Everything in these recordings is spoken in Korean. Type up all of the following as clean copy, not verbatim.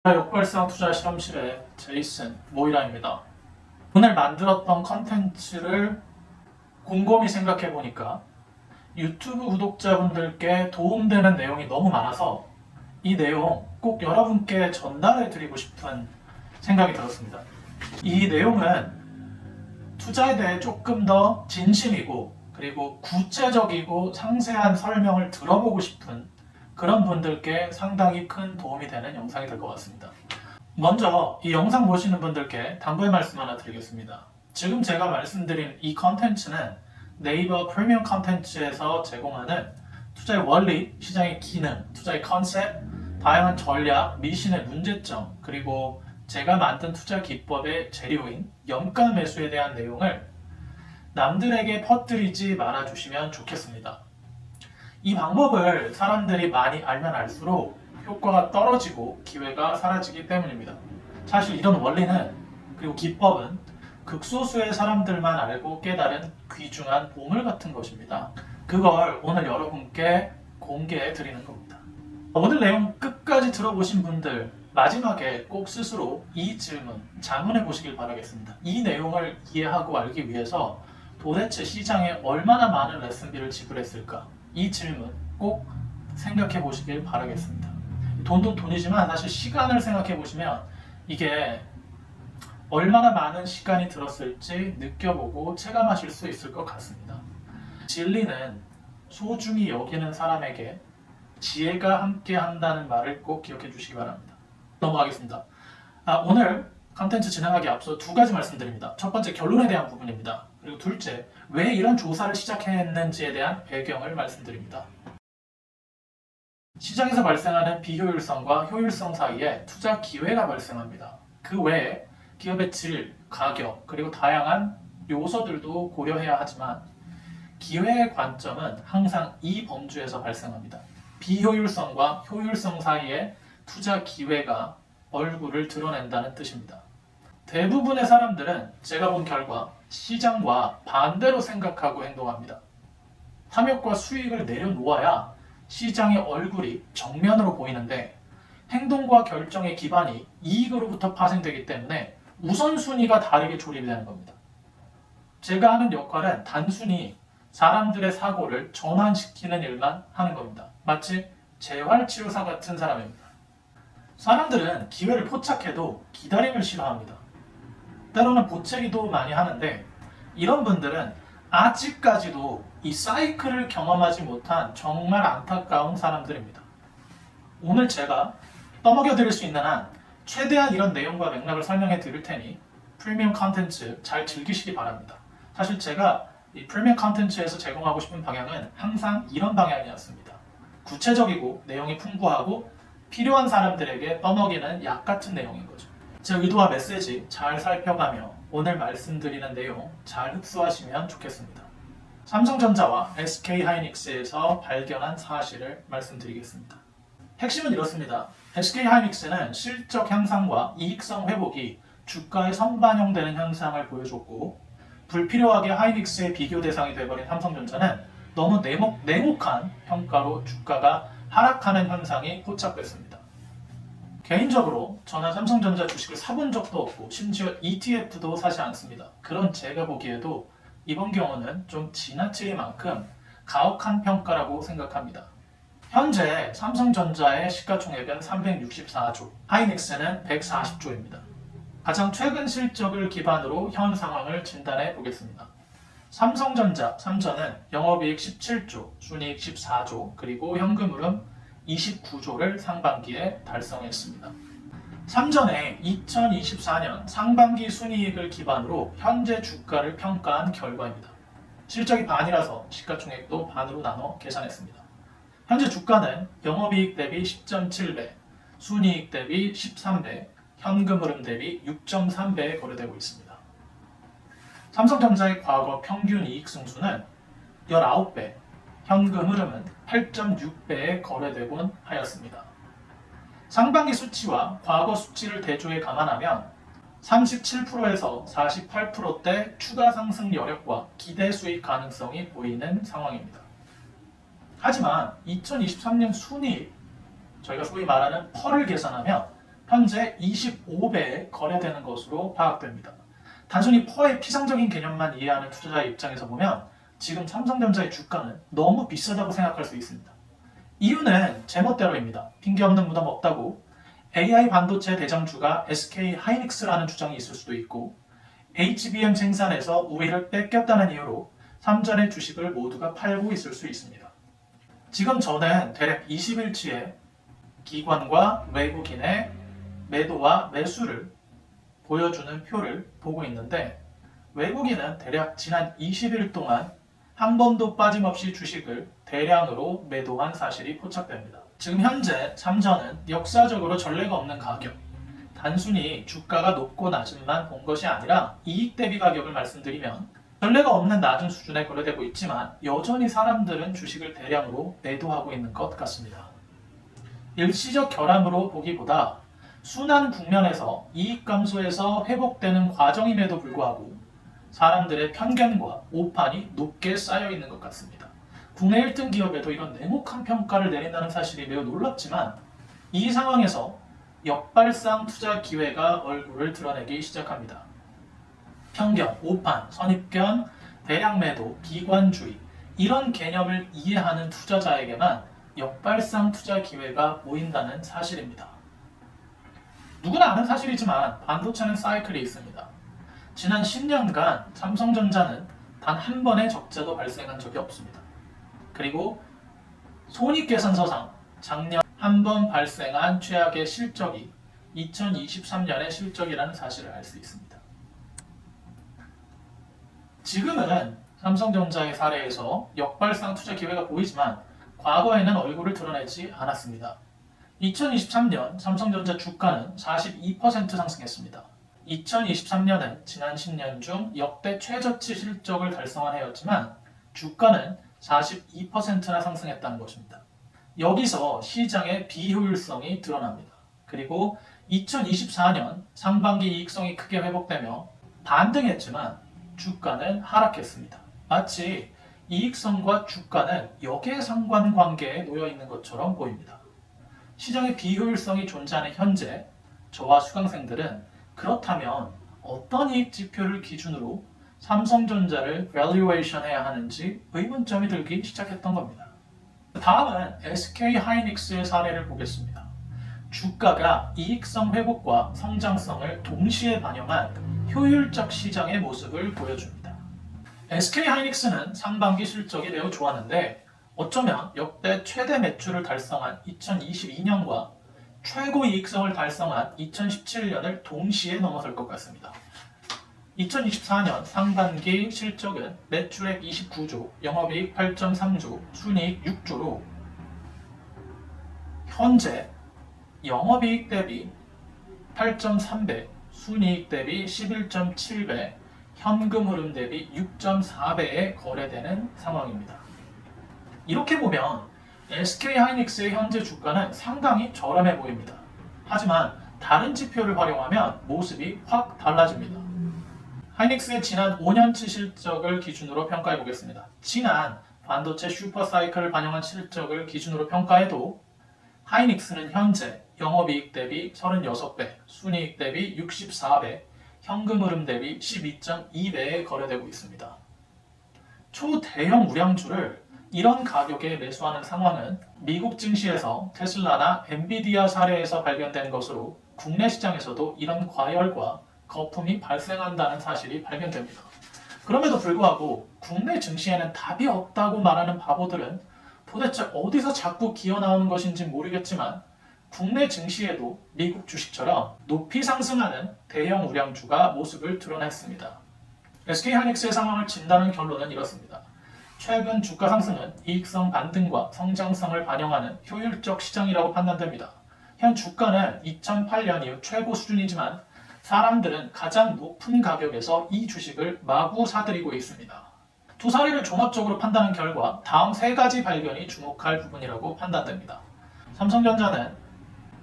역발상 투자 실험실의 제이슨 모이라입니다. 오늘 만들었던 컨텐츠를 곰곰이 생각해 보니까 유튜브 구독자분들께 도움되는 내용이 너무 많아서 이 내용 꼭 여러분께 전달해 드리고 싶은 생각이 들었습니다. 이 내용은 투자에 대해 조금 더 진심이고 그리고 구체적이고 상세한 설명을 들어보고 싶은 그런 분들께 상당히 큰 도움이 되는 영상이 될 것 같습니다. 먼저 이 영상 보시는 분들께 당부의 말씀 하나 드리겠습니다. 지금 제가 말씀드린 이 컨텐츠는 네이버 프리미엄 컨텐츠에서 제공하는 투자의 원리, 시장의 기능, 투자의 컨셉, 다양한 전략, 미신의 문제점, 그리고 제가 만든 투자 기법의 재료인 염가 매수에 대한 내용을 남들에게 퍼뜨리지 말아주시면 좋겠습니다. 이 방법을 사람들이 많이 알면 알수록 효과가 떨어지고 기회가 사라지기 때문입니다. 사실 이런 원리는 그리고 기법은 극소수의 사람들만 알고 깨달은 귀중한 보물 같은 것입니다. 그걸 오늘 여러분께 공개해 드리는 겁니다. 오늘 내용 끝까지 들어보신 분들 마지막에 꼭 스스로 이 질문, 자문해 보시길 바라겠습니다. 이 내용을 이해하고 알기 위해서 도대체 시장에 얼마나 많은 레슨비를 지불했을까? 이 질문 꼭 생각해 보시길 바라겠습니다. 돈도 돈이지만 사실 시간을 생각해 보시면 이게 얼마나 많은 시간이 들었을지 느껴보고 체감하실 수 있을 것 같습니다. 진리는 소중히 여기는 사람에게 지혜가 함께 한다는 말을 꼭 기억해 주시기 바랍니다. 넘어가겠습니다. 오늘 컨텐츠 진행하기 앞서 두 가지 말씀드립니다. 첫 번째, 결론에 대한 부분입니다. 그리고 둘째, 왜 이런 조사를 시작했는지에 대한 배경을 말씀드립니다. 시장에서 발생하는 비효율성과 효율성 사이에 투자 기회가 발생합니다. 그 외에 기업의 질, 가격, 그리고 다양한 요소들도 고려해야 하지만 기회의 관점은 항상 이 범주에서 발생합니다. 비효율성과 효율성 사이에 투자 기회가 얼굴을 드러낸다는 뜻입니다. 대부분의 사람들은 제가 본 결과 시장과 반대로 생각하고 행동합니다. 탐욕과 수익을 내려놓아야 시장의 얼굴이 정면으로 보이는데 행동과 결정의 기반이 이익으로부터 파생되기 때문에 우선순위가 다르게 조립이 되는 겁니다. 제가 하는 역할은 단순히 사람들의 사고를 전환시키는 일만 하는 겁니다. 마치 재활치료사 같은 사람입니다. 사람들은 기회를 포착해도 기다림을 싫어합니다. 때로는 보채기도 많이 하는데 이런 분들은 아직까지도 이 사이클을 경험하지 못한 정말 안타까운 사람들입니다. 오늘 제가 떠먹여 드릴 수 있는 한 최대한 이런 내용과 맥락을 설명해 드릴 테니 프리미엄 컨텐츠 잘 즐기시기 바랍니다. 사실 제가 이 프리미엄 컨텐츠에서 제공하고 싶은 방향은 항상 이런 방향이었습니다. 구체적이고 내용이 풍부하고 필요한 사람들에게 떠먹이는 약 같은 내용인 거죠. 제 의도와 메시지 잘 살펴가며 오늘 말씀드리는 내용 잘 흡수하시면 좋겠습니다. 삼성전자와 SK하이닉스에서 발견한 사실을 말씀드리겠습니다. 핵심은 이렇습니다. SK하이닉스는 실적 향상과 이익성 회복이 주가에 선반영되는 현상을 보여줬고 불필요하게 하이닉스의 비교 대상이 되어버린 삼성전자는 너무 냉혹한 평가로 주가가 하락하는 현상이 포착됐습니다. 개인적으로 저는 삼성전자 주식을 사본 적도 없고 심지어 ETF도 사지 않습니다. 그런 제가 보기에도 이번 경우는 좀 지나치리만큼 가혹한 평가라고 생각합니다. 현재 삼성전자의 시가총액은 364조, 하이닉스는 140조입니다. 가장 최근 실적을 기반으로 현 상황을 진단해 보겠습니다. 삼성전자, 삼전은 영업이익 17조, 순이익 14조, 그리고 현금흐름 29조를 상반기에 달성했습니다. 삼전의 2024년 상반기 순이익을 기반으로 현재 주가를 평가한 결과입니다. 실적이 반이라서 시가총액도 반으로 나눠 계산했습니다. 현재 주가는 영업이익 대비 10.7배, 순이익 대비 13배, 현금흐름 대비 6.3배에 거래되고 있습니다. 삼성전자의 과거 평균 이익 승수는 19배, 현금 흐름은 8.6배에 거래되곤 하였습니다. 상반기 수치와 과거 수치를 대조해 감안하면 37%에서 48%대 추가 상승 여력과 기대 수익 가능성이 보이는 상황입니다. 하지만 2023년 순이익, 저희가 소위 말하는 펄을 계산하면 현재 25배에 거래되는 것으로 파악됩니다. 단순히 퍼의 피상적인 개념만 이해하는 투자자의 입장에서 보면 지금 삼성전자의 주가는 너무 비싸다고 생각할 수 있습니다. 이유는 제멋대로입니다. 핑계 없는 무덤 없다고 AI 반도체 대장주가 SK 하이닉스라는 주장이 있을 수도 있고 HBM 생산에서 우위를 뺏겼다는 이유로 삼전의 주식을 모두가 팔고 있을 수 있습니다. 지금 저는 대략 20일치의 기관과 외국인의 매도와 매수를 보여주는 표를 보고 있는데 외국인은 대략 지난 20일 동안 한 번도 빠짐없이 주식을 대량으로 매도한 사실이 포착됩니다. 지금 현재 삼전은 역사적으로 전례가 없는 가격, 단순히 주가가 높고 낮음만 본 것이 아니라 이익 대비 가격을 말씀드리면 전례가 없는 낮은 수준에 거래되고 있지만 여전히 사람들은 주식을 대량으로 매도하고 있는 것 같습니다. 일시적 결함으로 보기보다 순환 국면에서 이익 감소에서 회복되는 과정임에도 불구하고 사람들의 편견과 오판이 높게 쌓여 있는 것 같습니다. 국내 1등 기업에도 이런 냉혹한 평가를 내린다는 사실이 매우 놀랍지만 이 상황에서 역발상 투자 기회가 얼굴을 드러내기 시작합니다. 편견, 오판, 선입견, 대량 매도, 비관주의 이런 개념을 이해하는 투자자에게만 역발상 투자 기회가 보인다는 사실입니다. 누구나 아는 사실이지만 반도체는 사이클이 있습니다. 지난 10년간 삼성전자는 단 한 번의 적자도 발생한 적이 없습니다. 그리고 손익계산서상 작년 한 번 발생한 최악의 실적이 2023년의 실적이라는 사실을 알 수 있습니다. 지금은 삼성전자의 사례에서 역발상 투자 기회가 보이지만 과거에는 얼굴을 드러내지 않았습니다. 2023년 삼성전자 주가는 42% 상승했습니다. 2023년은 지난 10년 중 역대 최저치 실적을 달성한 해였지만 주가는 42%나 상승했다는 것입니다. 여기서 시장의 비효율성이 드러납니다. 그리고 2024년 상반기 이익성이 크게 회복되며 반등했지만 주가는 하락했습니다. 마치 이익성과 주가는 역의 관계에 놓여 있는 것처럼 보입니다. 시장의 비효율성이 존재하는 현재 저와 수강생들은 그렇다면 어떤 이익 지표를 기준으로 삼성전자를 밸류에이션 해야 하는지 의문점이 들기 시작했던 겁니다. 다음은 SK 하이닉스의 사례를 보겠습니다. 주가가 이익성 회복과 성장성을 동시에 반영한 효율적 시장의 모습을 보여줍니다. SK 하이닉스는 상반기 실적이 매우 좋았는데 어쩌면 역대 최대 매출을 달성한 2022년과 최고 이익성을 달성한 2017년을 동시에 넘어설 것 같습니다. 2024년 상반기 실적은 매출액 29조, 영업이익 8.3조, 순이익 6조로 현재 영업이익 대비 8.3배, 순이익 대비 11.7배, 현금 흐름 대비 6.4배에 거래되는 상황입니다. 이렇게 보면 SK 하이닉스의 현재 주가는 상당히 저렴해 보입니다. 하지만 다른 지표를 활용하면 모습이 확 달라집니다. 하이닉스의 지난 5년치 실적을 기준으로 평가해 보겠습니다. 지난 반도체 슈퍼사이클을 반영한 실적을 기준으로 평가해도 하이닉스는 현재 영업이익 대비 36배, 순이익 대비 64배, 현금 흐름 대비 12.2배에 거래되고 있습니다. 초대형 우량주를 이런 가격에 매수하는 상황은 미국 증시에서 테슬라나 엔비디아 사례에서 발견된 것으로 국내 시장에서도 이런 과열과 거품이 발생한다는 사실이 발견됩니다. 그럼에도 불구하고 국내 증시에는 답이 없다고 말하는 바보들은 도대체 어디서 자꾸 기어나오는 것인지 모르겠지만 국내 증시에도 미국 주식처럼 높이 상승하는 대형 우량주가 모습을 드러냈습니다. SK 하이닉스의 상황을 진단한 결론은 이렇습니다. 최근 주가 상승은 이익성 반등과 성장성을 반영하는 효율적 시장이라고 판단됩니다. 현 주가는 2008년 이후 최고 수준이지만 사람들은 가장 높은 가격에서 이 주식을 마구 사들이고 있습니다. 두 사례를 종합적으로 판단한 결과 다음 세 가지 발견이 주목할 부분이라고 판단됩니다. 삼성전자는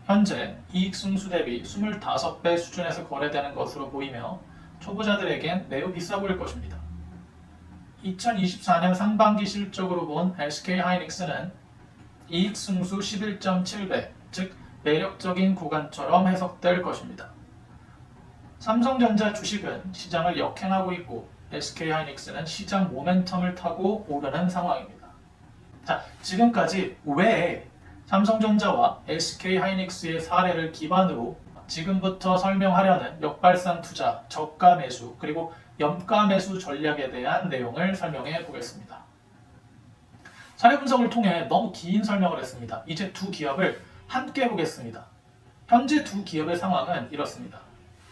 현재 이익 승수 대비 25배 수준에서 거래되는 것으로 보이며 초보자들에겐 매우 비싸 보일 것입니다. 2024년 상반기 실적으로 본 SK 하이닉스는 이익 승수 11.7배, 즉 매력적인 구간처럼 해석될 것입니다. 삼성전자 주식은 시장을 역행하고 있고 SK하이닉스는 시장 모멘텀을 타고 오르는 상황입니다. 자, 지금까지 왜 삼성전자와 SK하이닉스의 사례를 기반으로 지금부터 설명하려는 역발상 투자, 저가 매수, 그리고 염가 매수 전략에 대한 내용을 설명해 보겠습니다. 사례 분석을 통해 너무 긴 설명을 했습니다. 이제 두 기업을 함께 보겠습니다. 현재 두 기업의 상황은 이렇습니다.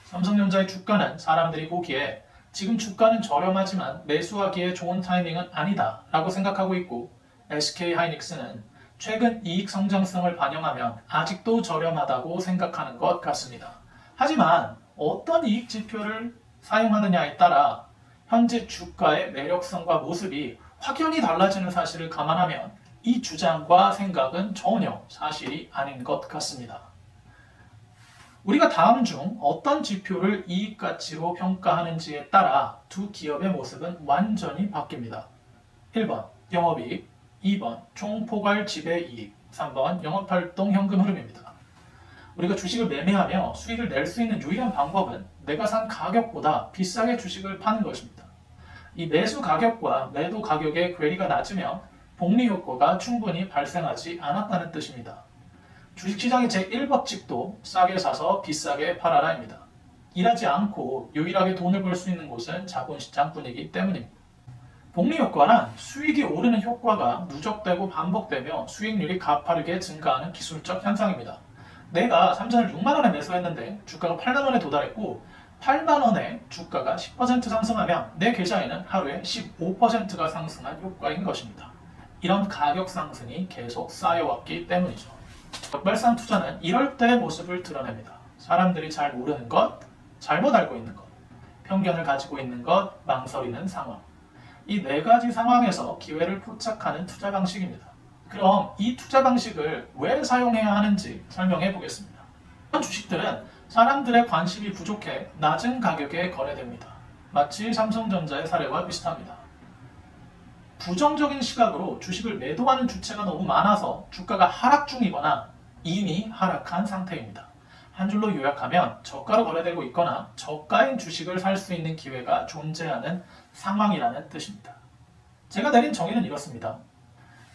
삼성전자의 주가는 사람들이 보기에 지금 주가는 저렴하지만 매수하기에 좋은 타이밍은 아니다 라고 생각하고 있고, SK하이닉스는 최근 이익 성장성을 반영하면 아직도 저렴하다고 생각하는 것 같습니다. 하지만 어떤 이익 지표를 사용하느냐에 따라 현재 주가의 매력성과 모습이 확연히 달라지는 사실을 감안하면 이 주장과 생각은 전혀 사실이 아닌 것 같습니다. 우리가 다음 중 어떤 지표를 이익 가치로 평가하는지에 따라 두 기업의 모습은 완전히 바뀝니다. 1번 영업이익, 2번 총포괄 지배이익, 3번 영업활동 현금 흐름입니다. 우리가 주식을 매매하며 수익을 낼 수 있는 유일한 방법은 내가 산 가격보다 비싸게 주식을 파는 것입니다. 이 매수 가격과 매도 가격의 괴리가 낮으면 복리 효과가 충분히 발생하지 않았다는 뜻입니다. 주식시장의 제1법칙도 싸게 사서 비싸게 팔아라입니다. 일하지 않고 유일하게 돈을 벌 수 있는 곳은 자본시장뿐이기 때문입니다. 복리 효과란 수익이 오르는 효과가 누적되고 반복되며 수익률이 가파르게 증가하는 기술적 현상입니다. 내가 삼전을 6만원에 매수했는데 주가가 8만원에 도달했고 8만원에 주가가 10% 상승하면 내 계좌에는 하루에 15%가 상승한 효과인 것입니다. 이런 가격 상승이 계속 쌓여왔기 때문이죠. 역발상 투자는 이럴 때의 모습을 드러냅니다. 사람들이 잘 모르는 것, 잘못 알고 있는 것, 편견을 가지고 있는 것, 망설이는 상황. 이 네 가지 상황에서 기회를 포착하는 투자 방식입니다. 그럼 이 투자 방식을 왜 사용해야 하는지 설명해 보겠습니다. 이런 주식들은 사람들의 관심이 부족해 낮은 가격에 거래됩니다. 마치 삼성전자의 사례와 비슷합니다. 부정적인 시각으로 주식을 매도하는 주체가 너무 많아서 주가가 하락 중이거나 이미 하락한 상태입니다. 한 줄로 요약하면 저가로 거래되고 있거나 저가인 주식을 살 수 있는 기회가 존재하는 상황이라는 뜻입니다. 제가 내린 정의는 이렇습니다.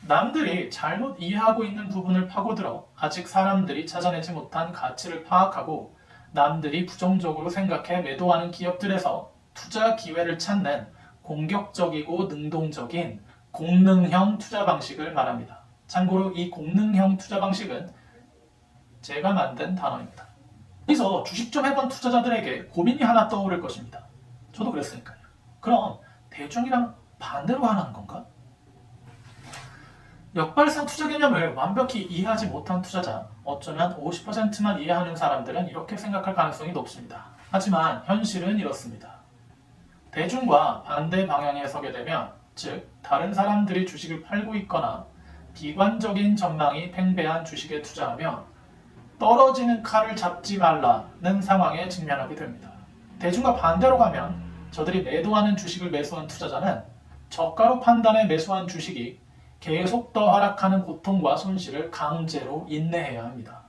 남들이 잘못 이해하고 있는 부분을 파고들어 아직 사람들이 찾아내지 못한 가치를 파악하고 남들이 부정적으로 생각해 매도하는 기업들에서 투자 기회를 찾는 공격적이고 능동적인 공능형 투자 방식을 말합니다. 참고로 이 공능형 투자 방식은 제가 만든 단어입니다. 여기서 주식 좀 해본 투자자들에게 고민이 하나 떠오를 것입니다. 저도 그랬으니까요. 그럼 대중이랑 반대로 하는 건가? 역발상 투자 개념을 완벽히 이해하지 못한 투자자, 어쩌면 50%만 이해하는 사람들은 이렇게 생각할 가능성이 높습니다. 하지만 현실은 이렇습니다. 대중과 반대 방향에 서게 되면, 즉 다른 사람들이 주식을 팔고 있거나 비관적인 전망이 팽배한 주식에 투자하면 떨어지는 칼을 잡지 말라는 상황에 직면하게 됩니다. 대중과 반대로 가면 저들이 매도하는 주식을 매수한 투자자는 저가로 판단해 매수한 주식이 계속 더 하락하는 고통과 손실을 강제로 인내해야 합니다.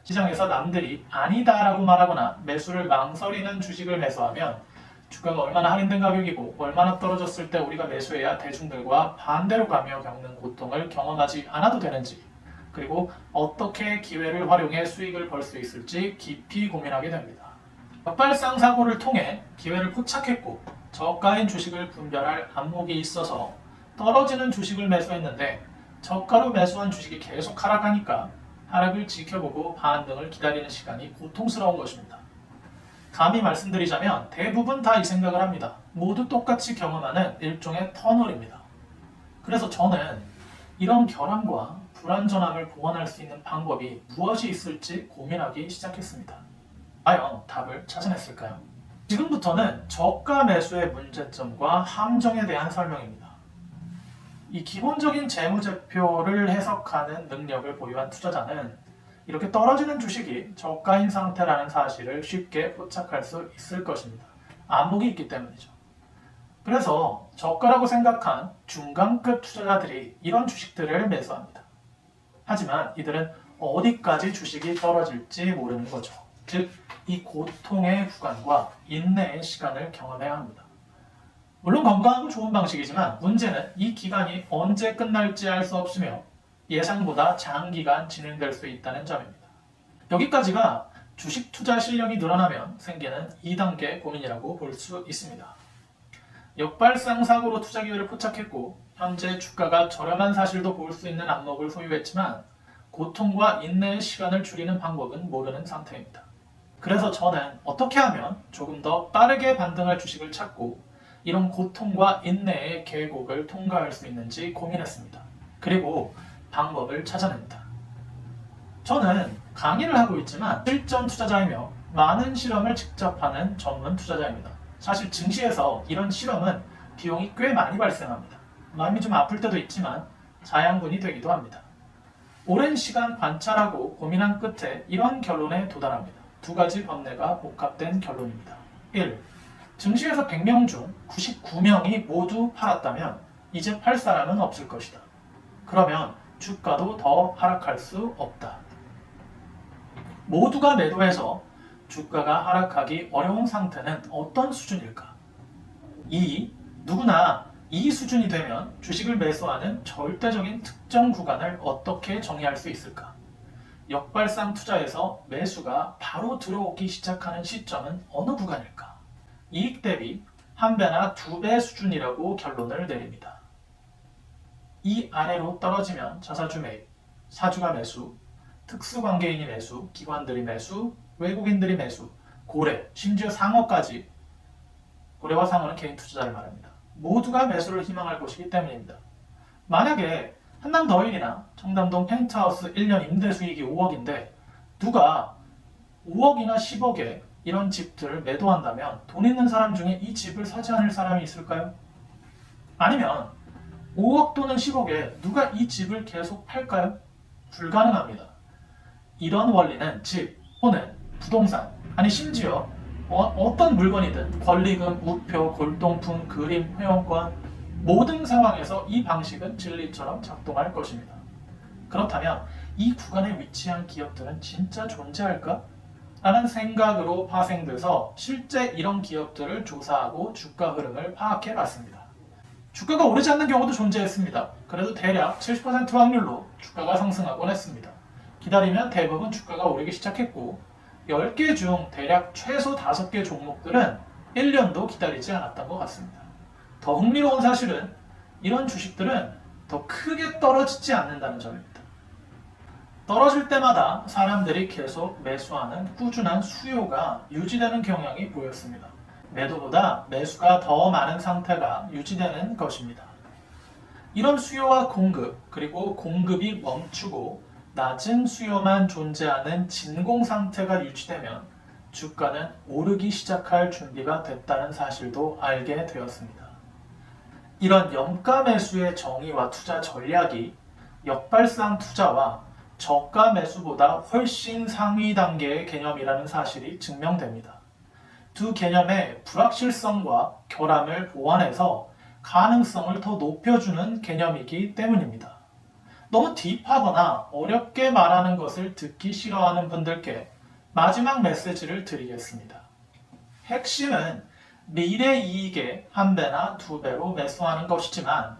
시장에서 남들이 아니다라고 말하거나 매수를 망설이는 주식을 매수하면 주가가 얼마나 할인된 가격이고 얼마나 떨어졌을 때 우리가 매수해야 대중들과 반대로 가며 겪는 고통을 경험하지 않아도 되는지, 그리고 어떻게 기회를 활용해 수익을 벌 수 있을지 깊이 고민하게 됩니다. 역발상 사고를 통해 기회를 포착했고 저가인 주식을 분별할 안목이 있어서 떨어지는 주식을 매수했는데 저가로 매수한 주식이 계속 하락하니까 하락을 지켜보고 반등을 기다리는 시간이 고통스러운 것입니다. 감히 말씀드리자면 대부분 다 이 생각을 합니다. 모두 똑같이 경험하는 일종의 터널입니다. 그래서 저는 이런 결함과 불완전함을 보완할 수 있는 방법이 무엇이 있을지 고민하기 시작했습니다. 과연 답을 찾아냈을까요? 지금부터는 저가 매수의 문제점과 함정에 대한 설명입니다. 이 기본적인 재무제표를 해석하는 능력을 보유한 투자자는 이렇게 떨어지는 주식이 저가인 상태라는 사실을 쉽게 포착할 수 있을 것입니다. 안목이 있기 때문이죠. 그래서 저가라고 생각한 중간급 투자자들이 이런 주식들을 매수합니다. 하지만 이들은 어디까지 주식이 떨어질지 모르는 거죠. 즉, 이 고통의 구간과 인내의 시간을 경험해야 합니다. 물론 건강하고 좋은 방식이지만 문제는 이 기간이 언제 끝날지 알 수 없으며 예상보다 장기간 진행될 수 있다는 점입니다. 여기까지가 주식 투자 실력이 늘어나면 생기는 2단계 고민이라고 볼 수 있습니다. 역발상 사고로 투자 기회를 포착했고 현재 주가가 저렴한 사실도 볼 수 있는 안목을 소유했지만 고통과 인내의 시간을 줄이는 방법은 모르는 상태입니다. 그래서 저는 어떻게 하면 조금 더 빠르게 반등할 주식을 찾고 이런 고통과 인내의 계곡을 통과할 수 있는지 고민했습니다. 그리고 방법을 찾아냅니다. 저는 강의를 하고 있지만 실전 투자자이며 많은 실험을 직접 하는 전문 투자자입니다. 사실 증시에서 이런 실험은 비용이 꽤 많이 발생합니다. 마음이 좀 아플 때도 있지만 자양분이 되기도 합니다. 오랜 시간 관찰하고 고민한 끝에 이런 결론에 도달합니다. 두 가지 번뇌가 복합된 결론입니다. 1. 증시에서 100명 중 99명이 모두 팔았다면 이제 팔 사람은 없을 것이다. 그러면 주가도 더 하락할 수 없다. 모두가 매도해서 주가가 하락하기 어려운 상태는 어떤 수준일까? 2. 누구나 이 수준이 되면 주식을 매수하는 절대적인 특정 구간을 어떻게 정의할 수 있을까? 역발상 투자에서 매수가 바로 들어오기 시작하는 시점은 어느 구간일까? 이익 대비 1배나 2배 수준이라고 결론을 내립니다. 이 아래로 떨어지면 자사주 매입, 사주가 매수, 특수관계인이 매수, 기관들이 매수, 외국인들이 매수, 고래, 심지어 상어까지, 고래와 상어는 개인 투자자를 말합니다. 모두가 매수를 희망할 것이기 때문입니다. 만약에 한남더일이나 청담동 펜트하우스 1년 임대 수익이 5억인데 누가 5억이나 10억에 이런 집들을 매도한다면 돈 있는 사람 중에 이 집을 사지 않을 사람이 있을까요? 아니면 5억 또는 10억에 누가 이 집을 계속 팔까요? 불가능합니다. 이런 원리는 집 또는 부동산, 아니 심지어 어떤 물건이든 권리금, 우표, 골동품, 그림, 회원권 모든 상황에서 이 방식은 진리처럼 작동할 것입니다. 그렇다면 이 구간에 위치한 기업들은 진짜 존재할까? 라는 생각으로 파생돼서 실제 이런 기업들을 조사하고 주가 흐름을 파악해 봤습니다. 주가가 오르지 않는 경우도 존재했습니다. 그래도 대략 70% 확률로 주가가 상승하곤 했습니다. 기다리면 대부분 주가가 오르기 시작했고 10개 중 대략 최소 5개 종목들은 1년도 기다리지 않았던 것 같습니다. 더 흥미로운 사실은 이런 주식들은 더 크게 떨어지지 않는다는 점입니다. 떨어질 때마다 사람들이 계속 매수하는 꾸준한 수요가 유지되는 경향이 보였습니다. 매도보다 매수가 더 많은 상태가 유지되는 것입니다. 이런 수요와 공급, 그리고 공급이 멈추고 낮은 수요만 존재하는 진공 상태가 유지되면 주가는 오르기 시작할 준비가 됐다는 사실도 알게 되었습니다. 이런 염가 매수의 정의와 투자 전략이 역발상 투자와 저가 매수보다 훨씬 상위 단계의 개념이라는 사실이 증명됩니다. 두 개념의 불확실성과 결함을 보완해서 가능성을 더 높여주는 개념이기 때문입니다. 너무 딥하거나 어렵게 말하는 것을 듣기 싫어하는 분들께 마지막 메시지를 드리겠습니다. 핵심은 미래 이익의 1배나 2배로 매수하는 것이지만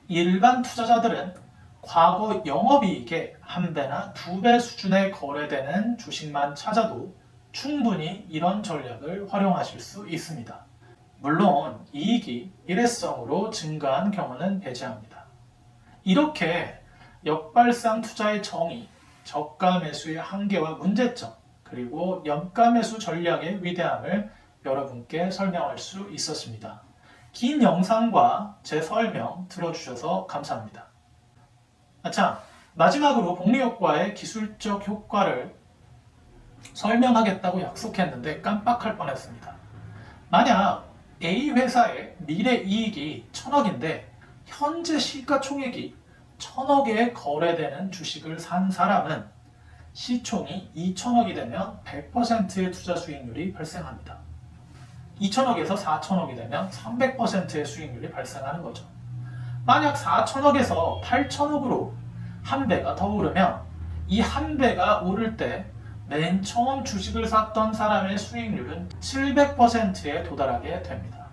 일반 투자자들은 과거 영업이익의 1배나 2배 수준에 거래되는 주식만 찾아도 충분히 이런 전략을 활용하실 수 있습니다. 물론 이익이 일회성으로 증가한 경우는 배제합니다. 이렇게 역발상 투자의 정의, 저가 매수의 한계와 문제점, 그리고 염가 매수 전략의 위대함을 여러분께 설명할 수 있었습니다. 긴 영상과 제 설명 들어주셔서 감사합니다. 자, 마지막으로 복리효과의 기술적 효과를 설명하겠다고 약속했는데 깜빡할 뻔했습니다. 만약 A 회사의 미래 이익이 1000억인데 현재 시가총액이 1000억에 거래되는 주식을 산 사람은 시총이 2000억이 되면 100%의 투자 수익률이 발생합니다. 2000억에서 4000억이 되면 300%의 수익률이 발생하는 거죠. 만약 4000억에서 8000억으로 한 배가 더 오르면 이 한 배가 오를 때 맨 처음 주식을 샀던 사람의 수익률은 700%에 도달하게 됩니다.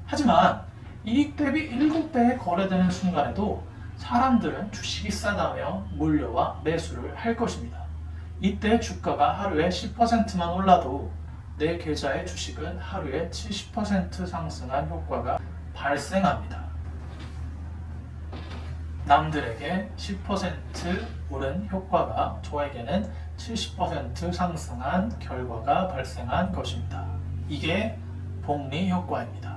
하지만 이익 대비 7배에 거래되는 순간에도 사람들은 주식이 싸다며 몰려와 매수를 할 것입니다. 이때 주가가 하루에 10%만 올라도 내 계좌의 주식은 하루에 70% 상승한 효과가 발생합니다. 남들에게 10% 오른 효과가 저에게는 70% 상승한 결과가 발생한 것입니다. 이게 복리 효과입니다.